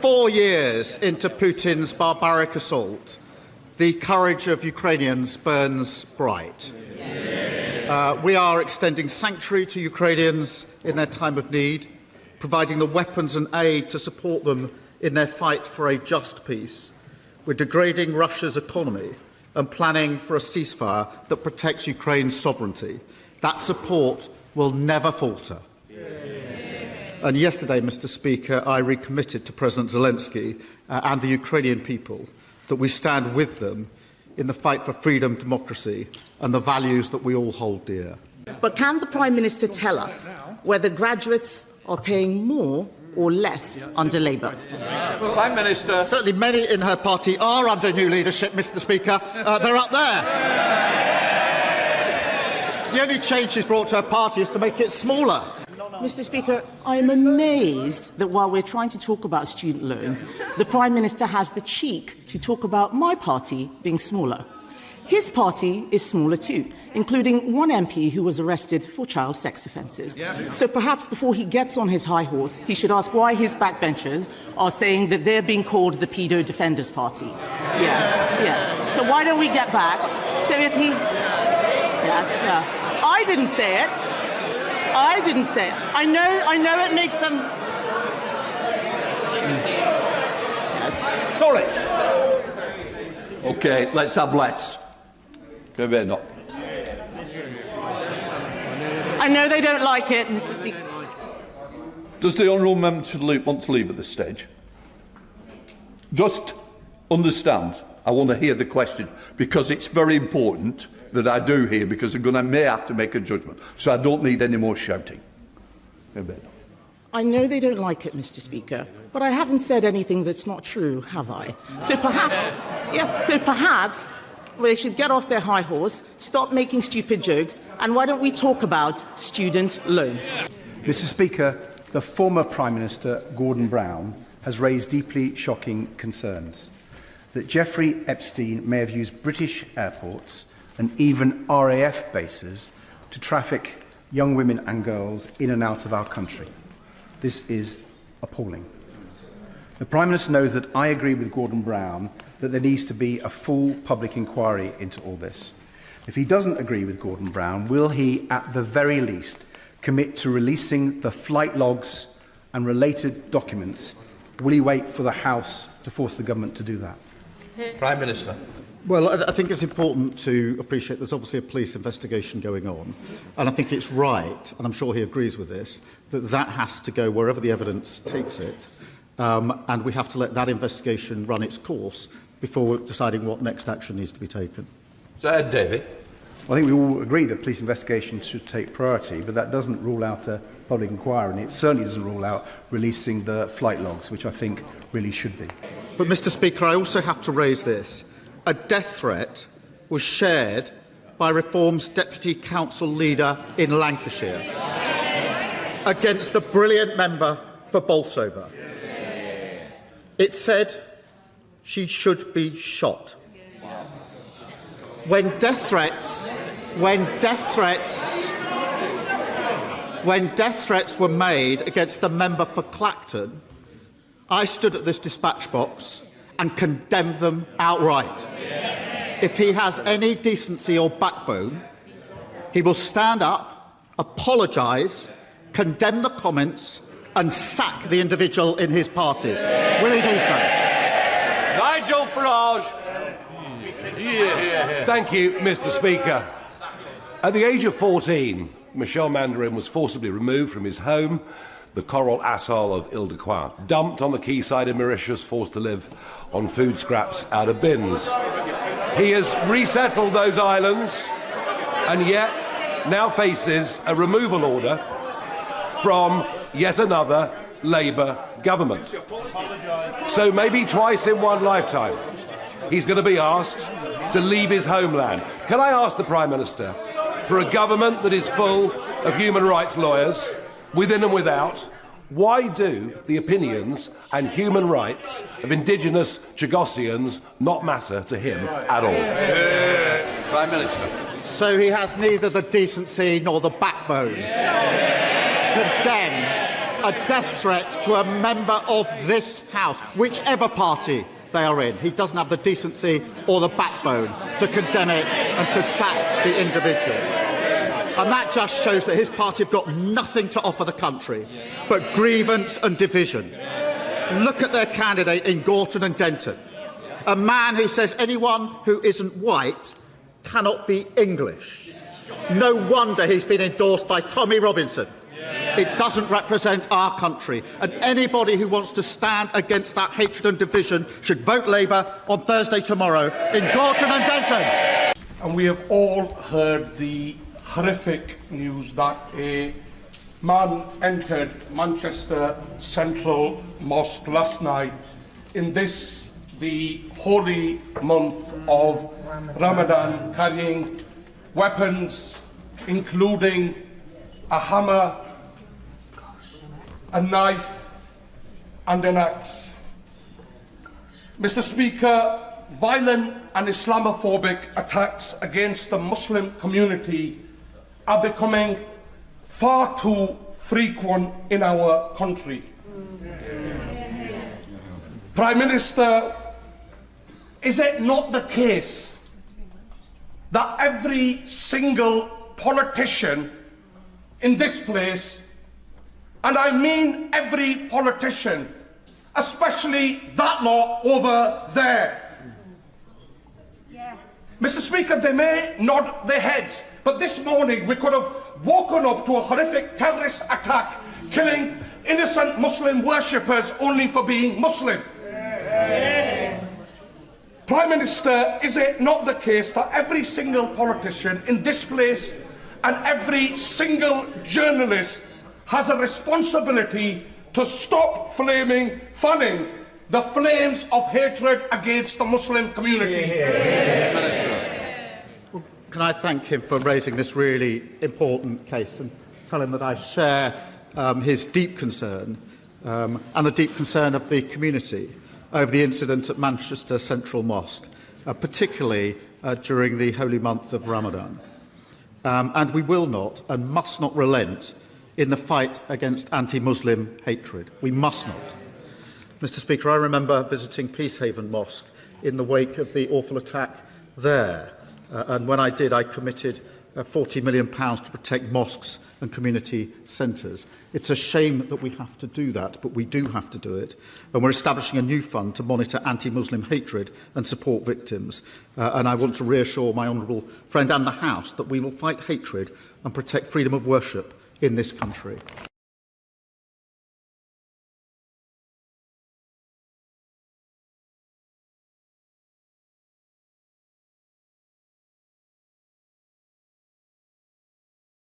4 years into Putin's barbaric assault, the courage of Ukrainians burns bright. We are extending sanctuary to Ukrainians in their time of need, providing the weapons and aid to support them in their fight for a just peace. We're degrading Russia's economy and planning for a ceasefire that protects Ukraine's sovereignty. That support will never falter. And yesterday, Mr. Speaker, I recommitted to President Zelensky and the Ukrainian people that we stand with them in the fight for freedom, democracy and the values that we all hold dear. But can the Prime Minister tell us whether graduates are paying more or less under Labour? Prime Minister. Certainly many in her party are under new leadership, Mr. Speaker. They're up there. The only change she's brought to her party is to make it smaller. Mr. Speaker, I am amazed that while we're trying to talk about student loans, the Prime Minister has the cheek to talk about my party being smaller. His party is smaller too, including one MP who was arrested for child sex offences. So perhaps before he gets on his high horse, he should ask why his backbenchers are saying that they're being called the Paedo Defenders Party. Yes. So why don't we get back? So if he... Yes, I didn't say it. I didn't say it. I know it makes them... Yes. Sorry. OK, let's have less. Kemi Badenoch. I know they don't like it, Mr. Speaker. Does the honourable member want to leave at this stage? Just understand, I want to hear the question, because it's very important that I do hear, because I may have to make a judgment. So I don't need any more shouting. I know they don't like it, Mr. Speaker, but I haven't said anything that's not true, have I? So perhaps they should get off their high horse, stop making stupid jokes, and why don't we talk about student loans? Mr. Speaker, the former Prime Minister, Gordon Brown, has raised deeply shocking concerns that Jeffrey Epstein may have used British airports and even RAF bases to traffic young women and girls in and out of our country. This is appalling. The Prime Minister knows that I agree with Gordon Brown that there needs to be a full public inquiry into all this. If he doesn't agree with Gordon Brown, will he, at the very least, commit to releasing the flight logs and related documents? Will he wait for the House to force the government to do that? Prime Minister. Well, I think it's important to appreciate there's obviously a police investigation going on, and I think it's right, and I'm sure he agrees with this, that that has to go wherever the evidence takes it, and we have to let that investigation run its course before deciding what next action needs to be taken. Sir Ed Davey. I think we all agree that police investigations should take priority, but that doesn't rule out a public inquiry, and it certainly doesn't rule out releasing the flight logs, which I think really should be. But, Mr. Speaker, I also have to raise this. A death threat was shared by Reform's Deputy Council leader in Lancashire against the brilliant member for Bolsover. It said she should be shot. When death threats were made against the member for Clacton, I stood at this dispatch box and condemned them outright. If he has any decency or backbone, he will stand up, apologise, condemn the comments and sack the individual in his parties. Will he do so? Nigel Farage. Thank you, Mr. Speaker. At the age of 14, Michel Mandarin was forcibly removed from his home, the coral atoll of Ile-de-Quoi, dumped on the quayside in Mauritius, forced to live on food scraps out of bins. He has resettled those islands and yet now faces a removal order from yet another Labour government. So maybe twice in one lifetime, he's going to be asked to leave his homeland. Can I ask the Prime Minister, for a government that is full of human rights lawyers, within and without, why do the opinions and human rights of indigenous Chagossians not matter to him at all? Prime Minister. So he has neither the decency nor the backbone to condemn a death threat to a member of this House, whichever party they are in. He doesn't have the decency or the backbone to condemn it and to sack the individual. And that just shows that his party have got nothing to offer the country but grievance and division. Look at their candidate in Gorton and Denton, a man who says anyone who isn't white cannot be English. No wonder he's been endorsed by Tommy Robinson. It doesn't represent our country, and anybody who wants to stand against that hatred and division should vote Labour on Thursday tomorrow in Gorton and Denton. And we have all heard the horrific news that a man entered Manchester Central Mosque last night in this, the holy month of Ramadan, carrying weapons, including a hammer, a knife and an axe. Mr. Speaker, violent and Islamophobic attacks against the Muslim community are becoming far too frequent in our country. Prime Minister, is it not the case that every single politician in this place, and I mean every politician, especially that lot over there. Mr. Speaker, they may nod their heads, but this morning we could have woken up to a horrific terrorist attack, killing innocent Muslim worshippers only for being Muslim. Prime Minister, is it not the case that every single politician in this place and every single journalist has a responsibility to stop fanning the flames of hatred against the Muslim community? Well, can I thank him for raising this really important case and tell him that I share his deep concern and the deep concern of the community over the incident at Manchester Central Mosque, particularly during the holy month of Ramadan. And we will not and must not relent in the fight against anti-Muslim hatred. We must not. Mr. Speaker, I remember visiting Peacehaven Mosque in the wake of the awful attack there. And when I did, I committed £40 million to protect mosques and community centres. It's a shame that we have to do that, but we do have to do it. And we're establishing a new fund to monitor anti-Muslim hatred and support victims. And I want to reassure my honourable friend and the House that we will fight hatred and protect freedom of worship in this country.